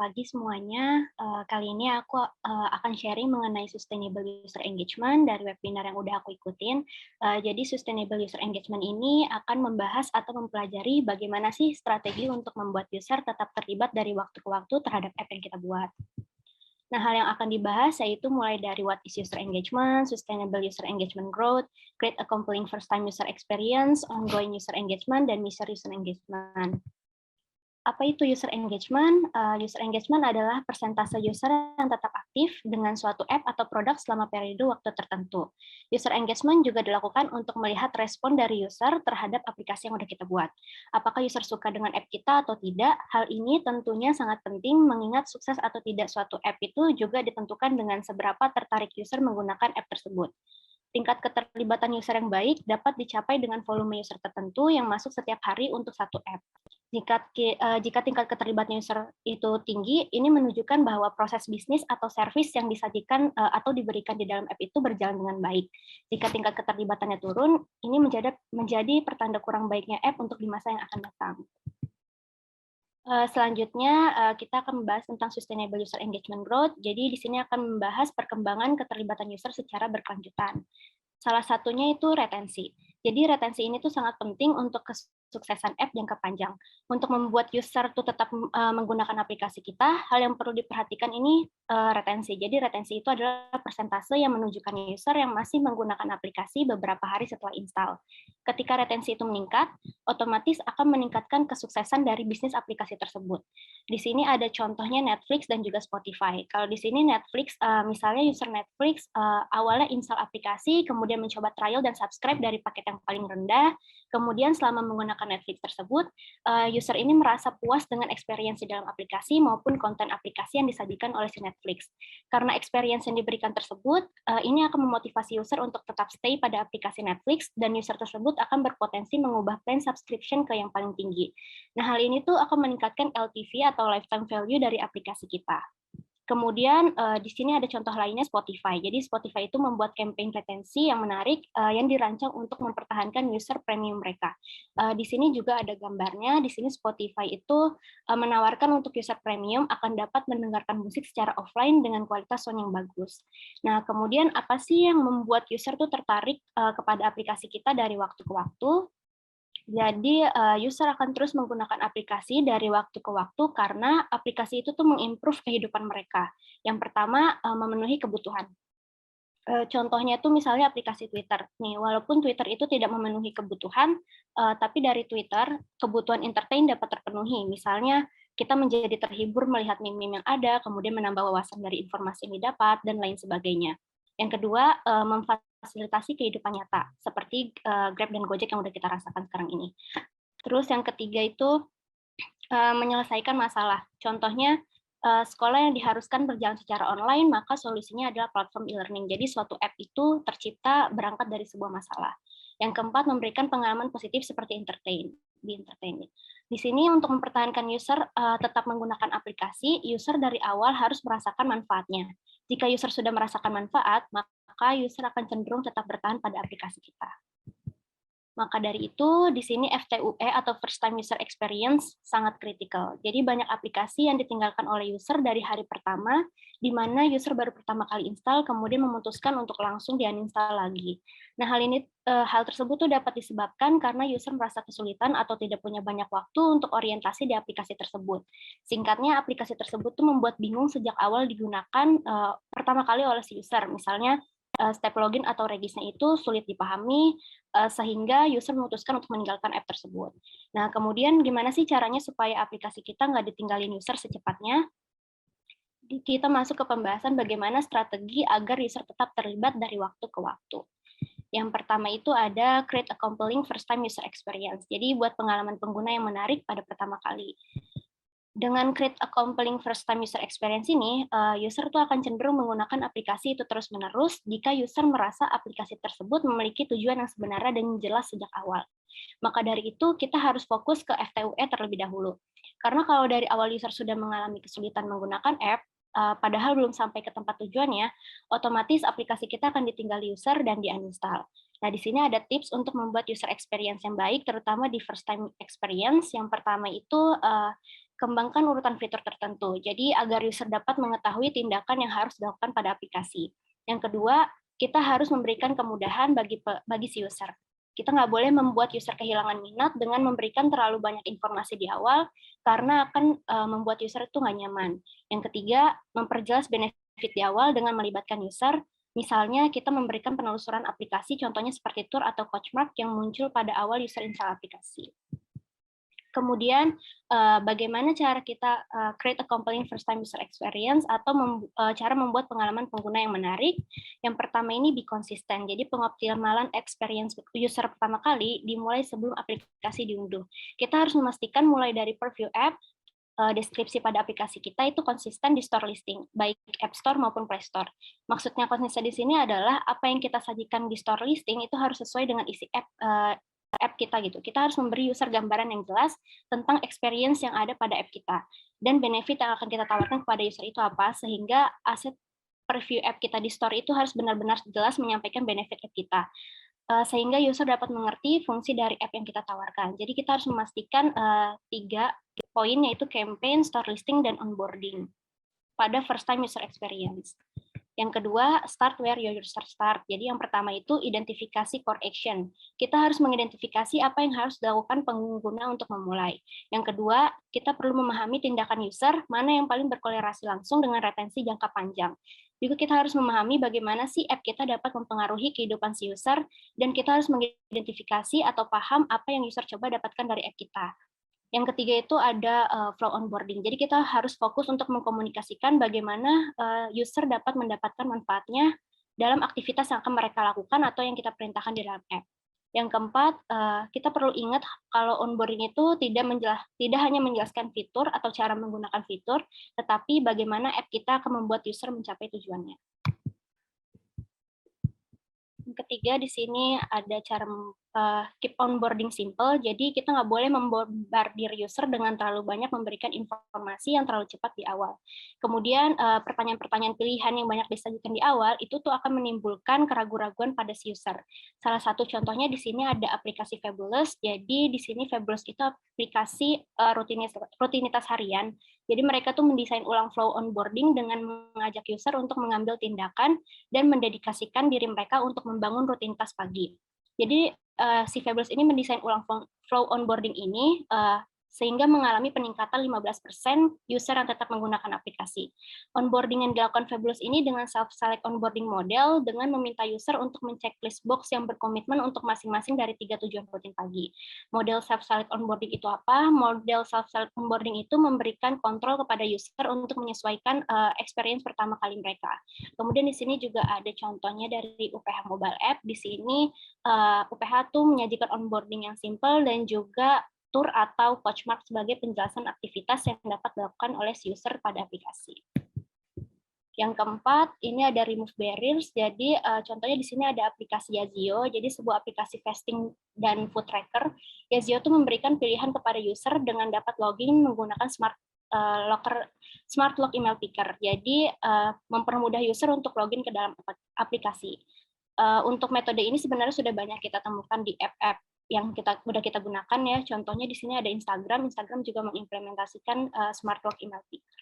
pagi semuanya. Kali ini aku akan sharing mengenai sustainable user engagement dari webinar yang udah aku ikutin. Jadi sustainable user engagement ini akan membahas atau mempelajari bagaimana sih strategi untuk membuat user tetap terlibat dari waktu ke waktu terhadap app yang kita buat. Nah, hal yang akan dibahas yaitu mulai dari what is user engagement, sustainable user engagement growth, create a compelling first-time user experience, ongoing user engagement, dan user engagement. Apa itu user engagement? User engagement adalah persentase user yang tetap aktif dengan suatu app atau produk selama periode waktu tertentu. User engagement juga dilakukan untuk melihat respon dari user terhadap aplikasi yang sudah kita buat. Apakah user suka dengan app kita atau tidak? Hal ini tentunya sangat penting mengingat sukses atau tidak suatu app itu juga ditentukan dengan seberapa tertarik user menggunakan app tersebut. Tingkat keterlibatan user yang baik dapat dicapai dengan volume user tertentu yang masuk setiap hari untuk satu app. Jika tingkat keterlibatan user itu tinggi, ini menunjukkan bahwa proses bisnis atau service yang disajikan atau diberikan di dalam app itu berjalan dengan baik. Jika tingkat keterlibatannya turun, ini menjadi pertanda kurang baiknya app untuk di masa yang akan datang. Selanjutnya, kita akan membahas tentang sustainable user engagement growth. Jadi di sini akan membahas perkembangan keterlibatan user secara berkelanjutan. Salah satunya itu retensi. Jadi retensi ini tuh sangat penting untuk kesuksesan app jangka panjang. Untuk membuat user tuh tetap menggunakan aplikasi kita, hal yang perlu diperhatikan ini retensi. Jadi retensi itu adalah persentase yang menunjukkan user yang masih menggunakan aplikasi beberapa hari setelah install. Ketika retensi itu meningkat, otomatis akan meningkatkan kesuksesan dari bisnis aplikasi tersebut. Di sini ada contohnya Netflix dan juga Spotify. Kalau di sini Netflix, misalnya user Netflix awalnya install aplikasi, kemudian mencoba trial dan subscribe dari paket yang paling rendah, kemudian selama menggunakan Netflix tersebut, user ini merasa puas dengan experience di dalam aplikasi maupun konten aplikasi yang disajikan oleh si Netflix. Karena experience yang diberikan tersebut, ini akan memotivasi user untuk tetap stay pada aplikasi Netflix, dan user tersebut akan berpotensi mengubah plan subscription ke yang paling tinggi. Nah, hal ini tuh akan meningkatkan LTV atau lifetime value dari aplikasi kita. Kemudian di sini ada contoh lainnya Spotify. Jadi Spotify itu membuat campaign retensi yang menarik yang dirancang untuk mempertahankan user premium mereka. Di sini juga ada gambarnya. Di sini Spotify itu menawarkan untuk user premium akan dapat mendengarkan musik secara offline dengan kualitas sound yang bagus. Nah, kemudian apa sih yang membuat user tuh tertarik kepada aplikasi kita dari waktu ke waktu? Jadi, user akan terus menggunakan aplikasi dari waktu ke waktu karena aplikasi itu tuh mengimprove kehidupan mereka. Yang pertama, memenuhi kebutuhan. Contohnya tuh misalnya aplikasi Twitter. Nih, walaupun Twitter itu tidak memenuhi kebutuhan, tapi dari Twitter, kebutuhan entertain dapat terpenuhi. Misalnya, kita menjadi terhibur melihat meme-meme yang ada, kemudian menambah wawasan dari informasi yang didapat, dan lain sebagainya. Yang kedua, memfasilitasi kehidupan nyata, seperti Grab dan Gojek yang udah kita rasakan sekarang ini. Terus yang ketiga itu menyelesaikan masalah. Contohnya, sekolah yang diharuskan berjalan secara online, maka solusinya adalah platform e-learning. Jadi suatu app itu tercipta berangkat dari sebuah masalah. Yang keempat, memberikan pengalaman positif seperti entertain. Di sini untuk mempertahankan user tetap menggunakan aplikasi, user dari awal harus merasakan manfaatnya. Jika user sudah merasakan manfaat, maka user akan cenderung tetap bertahan pada aplikasi kita. Maka dari itu, di sini FTUE atau First Time User Experience sangat kritikal. Jadi banyak aplikasi yang ditinggalkan oleh user dari hari pertama, di mana user baru pertama kali install, kemudian memutuskan untuk langsung di-uninstall lagi. Nah, hal tersebut tuh dapat disebabkan karena user merasa kesulitan atau tidak punya banyak waktu untuk orientasi di aplikasi tersebut. Singkatnya, aplikasi tersebut tuh membuat bingung sejak awal digunakan pertama kali oleh si user. Misalnya, step login atau regisnya itu sulit dipahami, sehingga user memutuskan untuk meninggalkan app tersebut. Nah, kemudian gimana sih caranya supaya aplikasi kita nggak ditinggalin user secepatnya? Kita masuk ke pembahasan bagaimana strategi agar user tetap terlibat dari waktu ke waktu. Yang pertama itu ada create a compelling first time user experience. Jadi buat pengalaman pengguna yang menarik pada pertama kali. Dengan create a compelling first time user experience ini, user tuh akan cenderung menggunakan aplikasi itu terus-menerus jika user merasa aplikasi tersebut memiliki tujuan yang sebenarnya dan jelas sejak awal. Maka dari itu, kita harus fokus ke FTUE terlebih dahulu. Karena kalau dari awal user sudah mengalami kesulitan menggunakan app, padahal belum sampai ke tempat tujuannya, otomatis aplikasi kita akan ditinggal user dan di-uninstall. Nah, di sini ada tips untuk membuat user experience yang baik, terutama di first time experience. Yang pertama itu kembangkan urutan fitur tertentu. Jadi agar user dapat mengetahui tindakan yang harus dilakukan pada aplikasi. Yang kedua, kita harus memberikan kemudahan bagi si user. Kita nggak boleh membuat user kehilangan minat dengan memberikan terlalu banyak informasi di awal, karena akan membuat user itu nggak nyaman. Yang ketiga, memperjelas benefit di awal dengan melibatkan user. Misalnya, kita memberikan penelusuran aplikasi, contohnya seperti tour atau coachmark yang muncul pada awal user install aplikasi. Kemudian, bagaimana cara kita create a compelling first time user experience atau cara membuat pengalaman pengguna yang menarik. Yang pertama ini be konsisten. Jadi pengoptimalan experience user pertama kali dimulai sebelum aplikasi diunduh. Kita harus memastikan mulai dari preview app, deskripsi pada aplikasi kita itu konsisten di store listing, baik App Store maupun Play Store. Maksudnya konsisten di sini adalah apa yang kita sajikan di store listing itu harus sesuai dengan isi app kita gitu. Kita harus memberi user gambaran yang jelas tentang experience yang ada pada app kita dan benefit yang akan kita tawarkan kepada user itu apa, sehingga aset preview app kita di store itu harus benar-benar jelas menyampaikan benefit app kita, sehingga user dapat mengerti fungsi dari app yang kita tawarkan. Jadi kita harus memastikan 3 poin, yaitu campaign, store listing, dan onboarding pada first time user experience. Yang kedua, start where your user start. Jadi yang pertama itu identifikasi core action. Kita harus mengidentifikasi apa yang harus dilakukan pengguna untuk memulai. Yang kedua, kita perlu memahami tindakan user, mana yang paling berkorelasi langsung dengan retensi jangka panjang. Juga kita harus memahami bagaimana sih app kita dapat mempengaruhi kehidupan si user, dan kita harus mengidentifikasi atau paham apa yang user coba dapatkan dari app kita. Yang ketiga itu ada flow onboarding. Jadi kita harus fokus untuk mengkomunikasikan bagaimana user dapat mendapatkan manfaatnya dalam aktivitas yang akan mereka lakukan atau yang kita perintahkan di dalam app. Yang keempat, kita perlu ingat kalau onboarding itu tidak hanya menjelaskan fitur atau cara menggunakan fitur, tetapi bagaimana app kita akan membuat user mencapai tujuannya. Yang ketiga di sini ada cara keep onboarding simple. Jadi kita nggak boleh membombardir user dengan terlalu banyak memberikan informasi yang terlalu cepat di awal. Kemudian pertanyaan-pertanyaan pilihan yang banyak disajikan di awal itu tuh akan menimbulkan keraguan-raguan pada si user. Salah satu contohnya di sini ada aplikasi Fabulous. Jadi di sini Fabulous itu aplikasi rutinitas harian. Jadi mereka tuh mendesain ulang flow onboarding dengan mengajak user untuk mengambil tindakan dan mendedikasikan diri mereka untuk membangun rutinitas pagi. Jadi si Fabulous ini mendesain ulang flow onboarding ini sehingga mengalami peningkatan 15% user yang tetap menggunakan aplikasi. Onboarding yang dilakukan Fabulous ini dengan self-select onboarding model dengan meminta user untuk menceklis box yang berkomitmen untuk masing-masing dari 3 tujuan rutin pagi. Model self-select onboarding itu apa? Model self-select onboarding itu memberikan kontrol kepada user untuk menyesuaikan experience pertama kali mereka. Kemudian di sini juga ada contohnya dari UPH Mobile App. Di sini UPH tuh menyajikan onboarding yang simple dan juga tour atau coachmark sebagai penjelasan aktivitas yang dapat dilakukan oleh si user pada aplikasi. Yang keempat, ini ada remove barriers. Jadi contohnya di sini ada aplikasi Yazio. Jadi sebuah aplikasi fasting dan food tracker. Yazio itu memberikan pilihan kepada user dengan dapat login menggunakan smart lock email picker. Jadi mempermudah user untuk login ke dalam aplikasi. Untuk metode ini sebenarnya sudah banyak kita temukan di app-app yang udah kita gunakan ya. Contohnya di sini ada Instagram. Instagram juga mengimplementasikan smart lock email picker.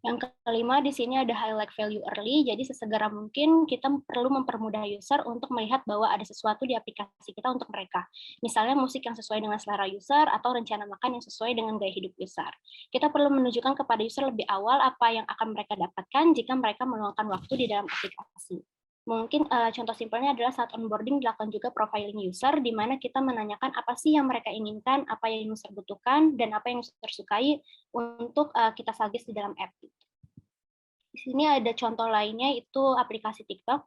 Yang kelima di sini ada highlight value early. Jadi sesegera mungkin kita perlu mempermudah user untuk melihat bahwa ada sesuatu di aplikasi kita untuk mereka. Misalnya musik yang sesuai dengan selera user atau rencana makan yang sesuai dengan gaya hidup user. Kita perlu menunjukkan kepada user lebih awal apa yang akan mereka dapatkan jika mereka meluangkan waktu di dalam aplikasi. Mungkin contoh simpelnya adalah saat onboarding dilakukan juga profiling user, di mana kita menanyakan apa sih yang mereka inginkan, apa yang user butuhkan, dan apa yang user sukai untuk kita suggest di dalam app. Di sini ada contoh lainnya, itu aplikasi TikTok.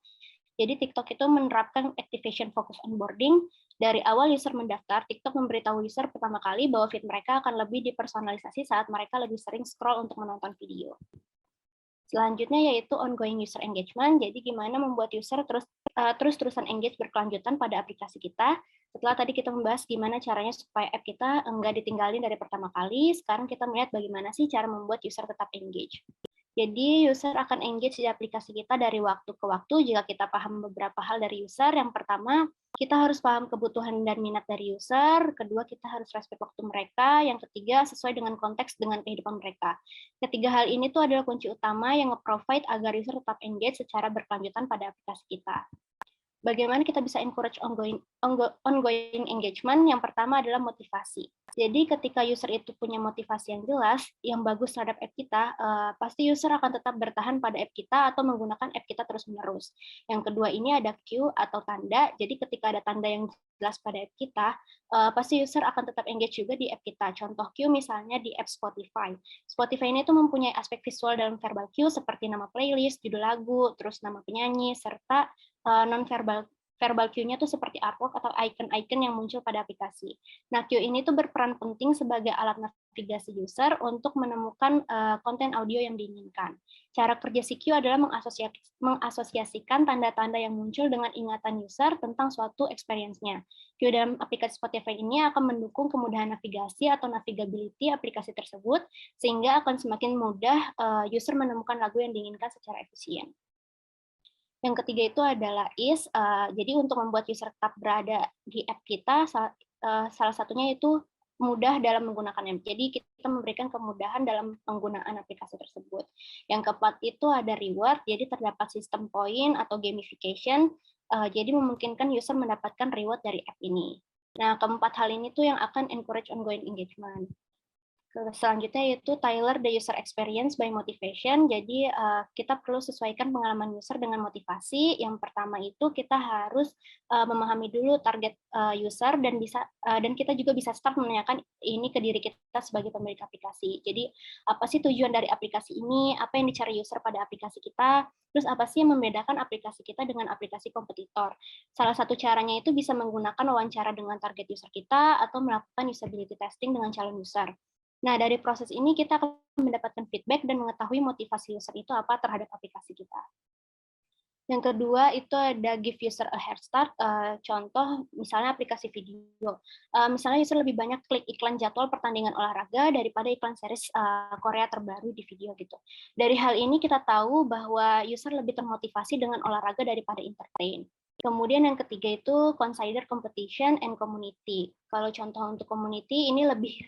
Jadi TikTok itu menerapkan activation focus onboarding. Dari awal user mendaftar, TikTok memberitahu user pertama kali bahwa feed mereka akan lebih dipersonalisasi saat mereka lebih sering scroll untuk menonton video. Selanjutnya yaitu ongoing user engagement. Jadi gimana membuat user terus-terusan engage berkelanjutan pada aplikasi kita. Setelah tadi kita membahas gimana caranya supaya app kita enggak ditinggalin dari pertama kali, sekarang kita melihat bagaimana sih cara membuat user tetap engage. Jadi user akan engage di aplikasi kita dari waktu ke waktu jika kita paham beberapa hal dari user. Yang pertama, kita harus paham kebutuhan dan minat dari user. Kedua, kita harus respect waktu mereka. Yang ketiga, sesuai dengan konteks dengan kehidupan mereka. Ketiga hal ini tuh adalah kunci utama yang nge-provide agar user tetap engage secara berkelanjutan pada aplikasi kita. Bagaimana kita bisa encourage ongoing engagement? Yang pertama adalah motivasi. Jadi ketika user itu punya motivasi yang jelas, yang bagus terhadap app kita, pasti user akan tetap bertahan pada app kita atau menggunakan app kita terus-menerus. Yang kedua ini ada cue atau tanda. Jadi ketika ada tanda yang jelas pada app kita, pasti user akan tetap engage juga di app kita. Contoh cue misalnya di app Spotify. Spotify ini tuh mempunyai aspek visual dalam verbal cue seperti nama playlist, judul lagu, terus nama penyanyi, serta non-verbal cue-nya tuh seperti artwork atau icon-icon yang muncul pada aplikasi. Nah, cue ini tuh berperan penting sebagai alat navigasi user untuk menemukan konten audio yang diinginkan. Cara kerja si cue adalah mengasosiasikan tanda-tanda yang muncul dengan ingatan user tentang suatu experience-nya. Cue dalam aplikasi Spotify ini akan mendukung kemudahan navigasi atau navigability aplikasi tersebut, sehingga akan semakin mudah user menemukan lagu yang diinginkan secara efisien. Yang ketiga itu adalah jadi untuk membuat user tetap berada di app kita, salah satunya itu mudah dalam menggunakan app. Jadi kita memberikan kemudahan dalam penggunaan aplikasi tersebut. Yang keempat itu ada reward, jadi terdapat sistem poin atau gamification, jadi memungkinkan user mendapatkan reward dari app ini. Nah, keempat hal ini tuh yang akan encourage ongoing engagement. Selanjutnya yaitu tailor the user experience by motivation. Jadi kita perlu sesuaikan pengalaman user dengan motivasi. Yang pertama itu kita harus memahami dulu target user dan kita juga bisa start menanyakan ini ke diri kita sebagai pemilik aplikasi. Jadi apa sih tujuan dari aplikasi ini? Apa yang dicari user pada aplikasi kita? Terus apa sih yang membedakan aplikasi kita dengan aplikasi kompetitor? Salah satu caranya itu bisa menggunakan wawancara dengan target user kita atau melakukan usability testing dengan calon user. Nah, dari proses ini kita akan mendapatkan feedback dan mengetahui motivasi user itu apa terhadap aplikasi kita. Yang kedua itu ada give user a head start, contoh misalnya aplikasi video. Misalnya user lebih banyak klik iklan jadwal pertandingan olahraga daripada iklan series Korea terbaru di video gitu. Dari hal ini kita tahu bahwa user lebih termotivasi dengan olahraga daripada entertain. Kemudian yang ketiga itu consider competition and community. Kalau contoh untuk community ini lebih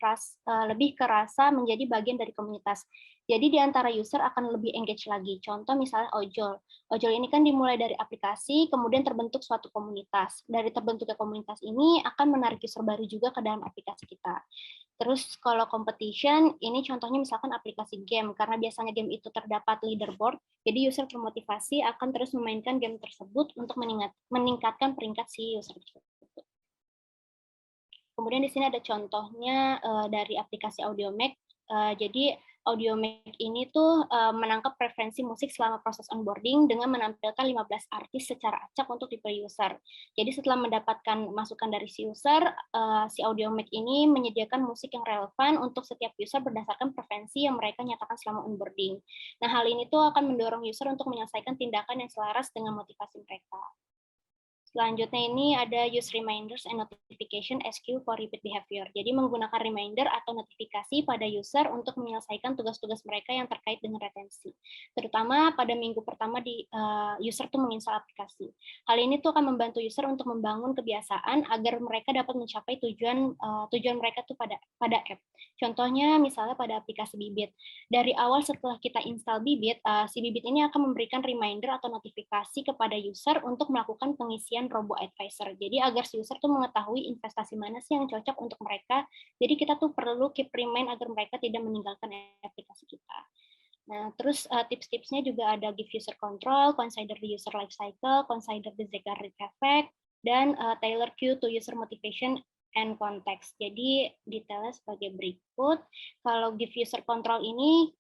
kerasa menjadi bagian dari komunitas. Jadi di antara user akan lebih engage lagi. Contoh misalnya ojol. Ojol ini kan dimulai dari aplikasi, kemudian terbentuk suatu komunitas. Dari terbentuknya komunitas ini akan menarik user baru juga ke dalam aplikasi kita. Terus kalau competition, ini contohnya misalkan aplikasi game, karena biasanya game itu terdapat leaderboard, jadi user termotivasi akan terus memainkan game tersebut untuk meningkatkan peringkat si user tersebut. Kemudian di sini ada contohnya dari aplikasi Audiomack. Jadi Audiomack ini tuh menangkap preferensi musik selama proses onboarding dengan menampilkan 15 artis secara acak untuk tipe user. Jadi setelah mendapatkan masukan dari si user, si Audiomack ini menyediakan musik yang relevan untuk setiap user berdasarkan preferensi yang mereka nyatakan selama onboarding. Nah, hal ini tuh akan mendorong user untuk menyelesaikan tindakan yang selaras dengan motivasi mereka. Selanjutnya ini ada use reminders and notification SQ for repeat behavior. Jadi menggunakan reminder atau notifikasi pada user untuk menyelesaikan tugas-tugas mereka yang terkait dengan retensi. Terutama pada minggu pertama user tuh menginstal aplikasi. Hal ini tuh akan membantu user untuk membangun kebiasaan agar mereka dapat mencapai tujuan mereka tuh pada app. Contohnya misalnya pada aplikasi Bibit. Dari awal setelah kita install Bibit, si Bibit ini akan memberikan reminder atau notifikasi kepada user untuk melakukan pengisian robo advisor. Jadi agar si user tuh mengetahui investasi mana sih yang cocok untuk mereka. Jadi kita tuh perlu keep remind agar mereka tidak meninggalkan aplikasi kita. Nah, terus tips-tipsnya juga ada give user control, consider the user life cycle, consider the Zeigarnik effect, dan tailor cue to user motivation and context. Jadi detailnya sebagai berikut. Kalau give user control ini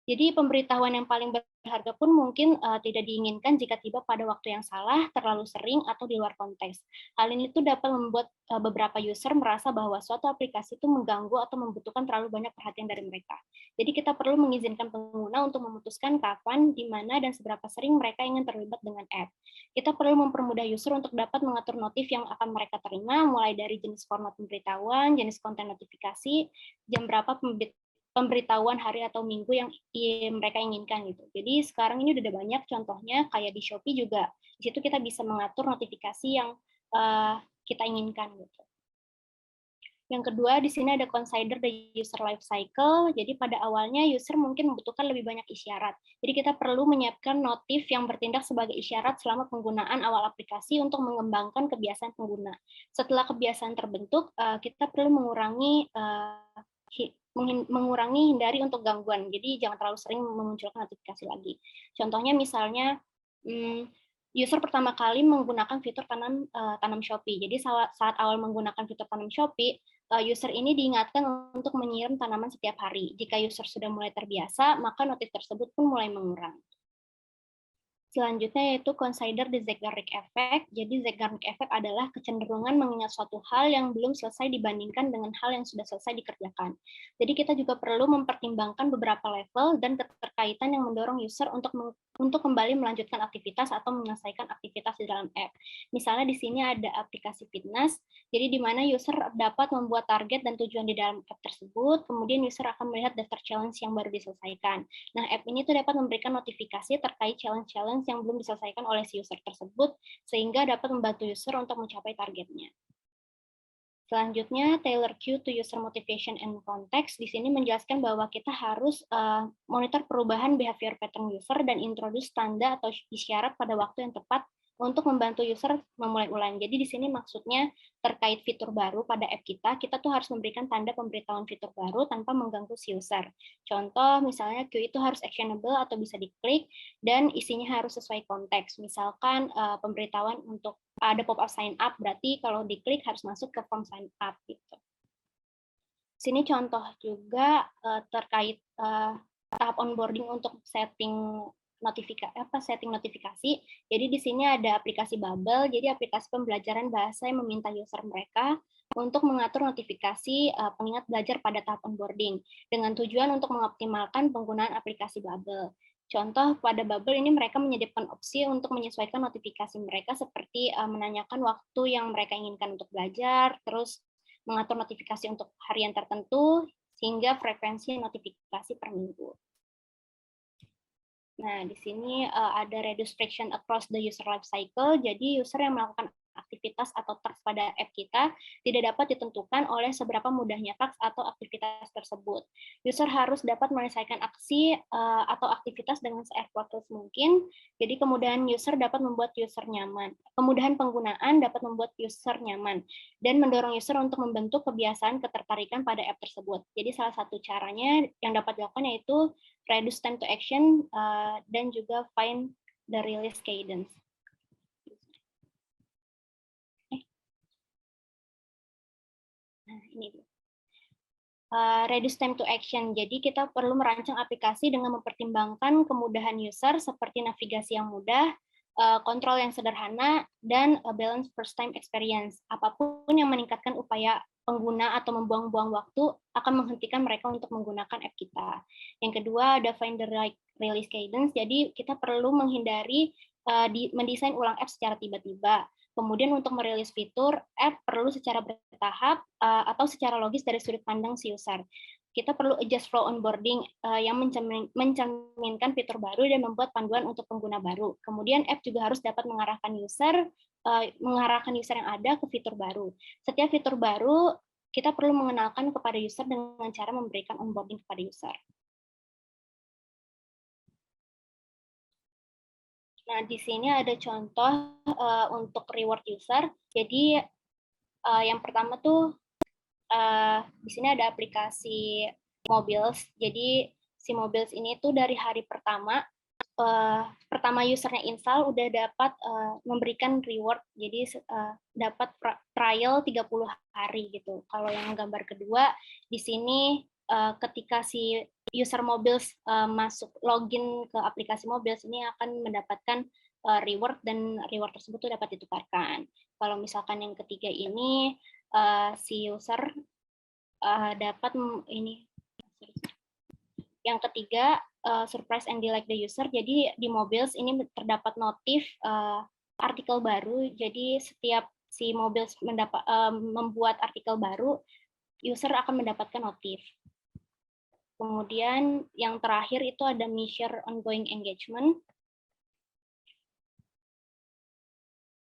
jadi pemberitahuan yang paling berharga pun mungkin tidak diinginkan jika tiba pada waktu yang salah, terlalu sering, atau di luar konteks. Hal ini tuh dapat membuat beberapa user merasa bahwa suatu aplikasi itu mengganggu atau membutuhkan terlalu banyak perhatian dari mereka. Jadi kita perlu mengizinkan pengguna untuk memutuskan kapan, di mana, dan seberapa sering mereka ingin terlibat dengan app. Kita perlu mempermudah user untuk dapat mengatur notif yang akan mereka terima, mulai dari jenis format pemberitahuan, jenis konten notifikasi, jam berapa pemberitahuan hari atau minggu yang mereka inginkan gitu. Jadi sekarang ini udah ada banyak contohnya kayak di Shopee juga. Di situ kita bisa mengatur notifikasi yang kita inginkan gitu. Yang kedua, di sini ada consider the user life cycle. Jadi pada awalnya user mungkin membutuhkan lebih banyak isyarat. Jadi kita perlu menyiapkan notif yang bertindak sebagai isyarat selama penggunaan awal aplikasi untuk mengembangkan kebiasaan pengguna. Setelah kebiasaan terbentuk, kita perlu mengurangi hindari untuk gangguan. Jadi jangan terlalu sering memunculkan notifikasi lagi. Contohnya misalnya user pertama kali menggunakan fitur tanam Shopee. Jadi saat awal menggunakan fitur tanam Shopee, user ini diingatkan untuk menyiram tanaman setiap hari. Jika user sudah mulai terbiasa, maka notif tersebut pun mulai mengurang. Selanjutnya yaitu consider the Zeigarnik Effect. Jadi Zeigarnik Effect adalah kecenderungan mengingat suatu hal yang belum selesai dibandingkan dengan hal yang sudah selesai dikerjakan. Jadi kita juga perlu mempertimbangkan beberapa level dan keterkaitan yang mendorong user untuk kembali melanjutkan aktivitas atau menyelesaikan aktivitas di dalam app. Misalnya di sini ada aplikasi fitness, jadi di mana user dapat membuat target dan tujuan di dalam app tersebut, kemudian user akan melihat daftar challenge yang baru diselesaikan. Nah, app ini tuh dapat memberikan notifikasi terkait challenge-challenge yang belum diselesaikan oleh si user tersebut, sehingga dapat membantu user untuk mencapai targetnya. Selanjutnya, tailor cue to user motivation and context. Di sini menjelaskan bahwa kita harus monitor perubahan behavior pattern user dan introduce tanda atau isyarat pada waktu yang tepat untuk membantu user memulai ulang. Jadi di sini maksudnya terkait fitur baru pada app kita tuh harus memberikan tanda pemberitahuan fitur baru tanpa mengganggu si user. Contoh misalnya queue itu harus actionable atau bisa diklik dan isinya harus sesuai konteks. Misalkan pemberitahuan untuk ada pop-up sign up, berarti kalau diklik harus masuk ke form sign up gitu. Sini contoh juga terkait tahap onboarding untuk setting notifikasi. Jadi di sini ada aplikasi Bubble, jadi aplikasi pembelajaran bahasa yang meminta user mereka untuk mengatur notifikasi pengingat belajar pada tahap onboarding dengan tujuan untuk mengoptimalkan penggunaan aplikasi Bubble. Contoh pada Bubble ini mereka menyediakan opsi untuk menyesuaikan notifikasi mereka seperti menanyakan waktu yang mereka inginkan untuk belajar, terus mengatur notifikasi untuk harian tertentu, sehingga frekuensi notifikasi per minggu. Nah, di sini ada reduce friction across the user life cycle. Jadi, user yang melakukan aktivitas atau task pada app kita tidak dapat ditentukan oleh seberapa mudahnya task atau aktivitas tersebut. User harus dapat menyelesaikan aksi atau aktivitas dengan se-effortless mungkin. Jadi, kemudahan user dapat membuat user nyaman. Kemudahan penggunaan dapat membuat user nyaman dan mendorong user untuk membentuk kebiasaan ketertarikan pada app tersebut. Jadi, salah satu caranya yang dapat dilakukan yaitu reduce time to action, dan juga find the release cadence. Nah, ini reduce time to action. Jadi kita perlu merancang aplikasi dengan mempertimbangkan kemudahan user seperti navigasi yang mudah, kontrol yang sederhana, dan balance first time experience. Apapun yang meningkatkan upaya pengguna atau membuang-buang waktu akan menghentikan mereka untuk menggunakan app kita. Yang kedua ada find the right release cadence. Jadi kita perlu menghindari mendesain ulang app secara tiba-tiba. Kemudian untuk merilis fitur, app perlu secara bertahap atau secara logis dari sudut pandang si user. Kita perlu adjust flow onboarding yang mencerminkan fitur baru dan membuat panduan untuk pengguna baru. Kemudian app juga harus dapat mengarahkan user yang ada ke fitur baru. Setiap fitur baru, kita perlu mengenalkan kepada user dengan cara memberikan onboarding kepada user. Nah, di sini ada contoh untuk reward user. Jadi, yang pertama tuh, di sini ada aplikasi Mobiles. Jadi, si Mobiles ini tuh dari hari pertama usernya install, udah dapat memberikan reward. Jadi, dapat trial 30 hari gitu. Kalau yang gambar kedua, di sini ketika si user Mobiles masuk login ke aplikasi Mobiles ini akan mendapatkan reward dan reward tersebut tuh dapat ditukarkan. Kalau misalkan yang ketiga ini si user dapat ini. Yang ketiga surprise and delight the user. Jadi di Mobiles ini terdapat notif artikel baru. Jadi setiap si Mobiles membuat artikel baru, user akan mendapatkan notif. Kemudian yang terakhir itu ada measure ongoing engagement.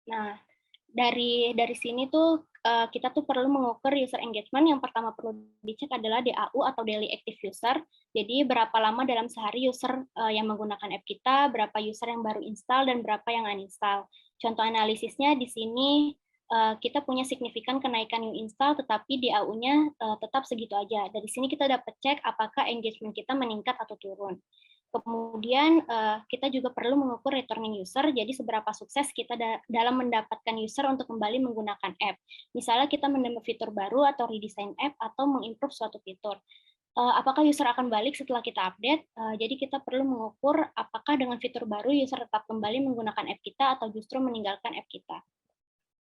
Nah, dari sini tuh kita tuh perlu mengukur user engagement. Yang pertama perlu dicek adalah DAU atau daily active user. Jadi berapa lama dalam sehari user yang menggunakan app kita, berapa user yang baru install dan berapa yang uninstall. Contoh analisisnya di sini kita punya signifikan kenaikan new install, tetapi DAU-nya tetap segitu aja. Dari sini kita dapat cek apakah engagement kita meningkat atau turun. Kemudian kita juga perlu mengukur returning user, jadi seberapa sukses kita dalam mendapatkan user untuk kembali menggunakan app. Misalnya kita menambah fitur baru atau redesign app atau mengimprove suatu fitur. Apakah user akan balik setelah kita update? Jadi kita perlu mengukur apakah dengan fitur baru user tetap kembali menggunakan app kita atau justru meninggalkan app kita.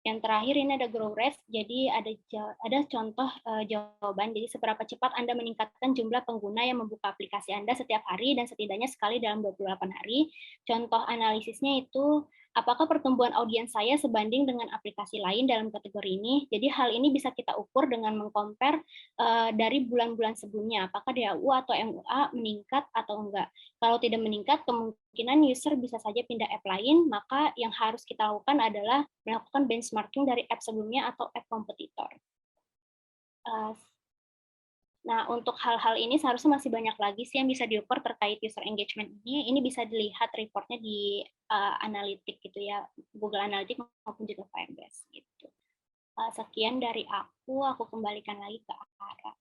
Yang terakhir ini ada grow rate, jadi ada contoh jawaban, jadi seberapa cepat Anda meningkatkan jumlah pengguna yang membuka aplikasi Anda setiap hari dan setidaknya sekali dalam 28 hari. Contoh analisisnya itu, apakah pertumbuhan audiens saya sebanding dengan aplikasi lain dalam kategori ini. Jadi hal ini bisa kita ukur dengan mengcompare dari bulan-bulan sebelumnya, apakah DAU atau MUA meningkat atau enggak. Kalau tidak meningkat, kemungkinan user bisa saja pindah app lain, maka yang harus kita lakukan adalah melakukan benchmarking dari app sebelumnya atau app kompetitor. Nah, untuk hal-hal ini seharusnya masih banyak lagi sih yang bisa diukur terkait user engagement ini. Ini bisa dilihat reportnya di Analytics gitu ya, Google Analytics maupun juga Firebase gitu. Sekian dari aku kembalikan lagi ke Ara.